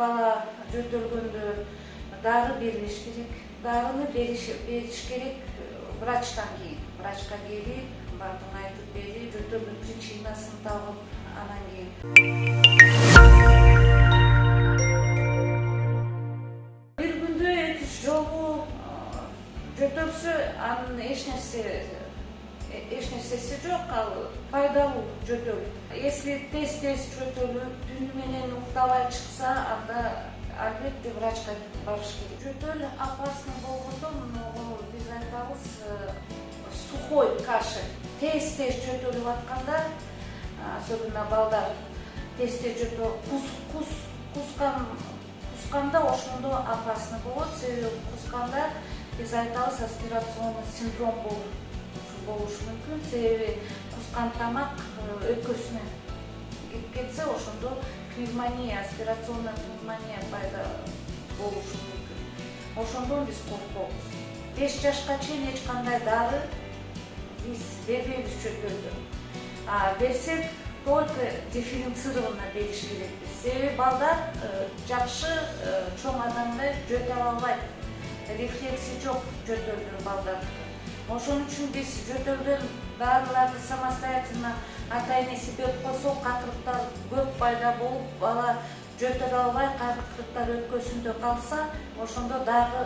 Bala götürgündü, dağrı beriliş gerek, dağrını beriş gerek vraçtan keyin. Vraçka gelip, bardın aytıp beri, götürgün причинасын табып, анан keyin. Bir günde 2-3 жолу götürse, anın eş nersesi жок, ал пайдалуу жөтөлүп. Если тез жөтөлүп, түнү менен уктабай чыкса, анда албетте врачка барыш керек. Жөтөл опасно болгондо, муну биз айтабыз сухой каша. Тез жөтөлүп атканда, особенно балдар тез жөтөлүп кусканда ошондо опасно болот. Себеби кусканда биз айтабыз аспирационный синдром болушу мүмкүн. Себеби кускан тамак өпкөсүнө кирип кетсе, ошондо пневмония, аспирационный пневмония пайда болушу мүмкүн. Ошондон биз коркобуз. 5 жашка чейин эч кандай дары биз бербейбиз жөтөлгө. Берсек только дифференцированно бериш керекпиз. Себеби балдар жакшы чоң адамдай жөтө албайт. Рефлекси жок жөтөлгөн балдар. Ошон үчүн биз жөтөлгөн дарыларды самостоятельно ата-энеси берип койсо, какырыктар көп пайда болуп, бала жөтөлө албай, какырыктар өпкөсүндө калса, ошондо дагы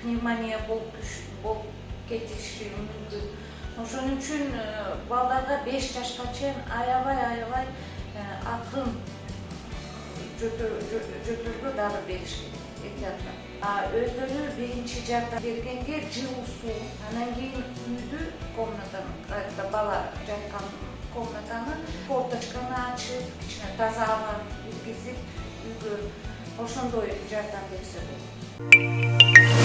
пневмония болуп кетиши мүмкүн. Ошон үчүн балдарга 5 жашка чейин аябай акырын жөтөлгө дары бериш керек. Өздөрү биринчи жардам бергенге жылуу суу, анан кийин үйдү, комнатаны, бала жаткан комнатаны, форточканы ачып, кичине таза аба киргизип, үйгө ошондой жардам берсе болот.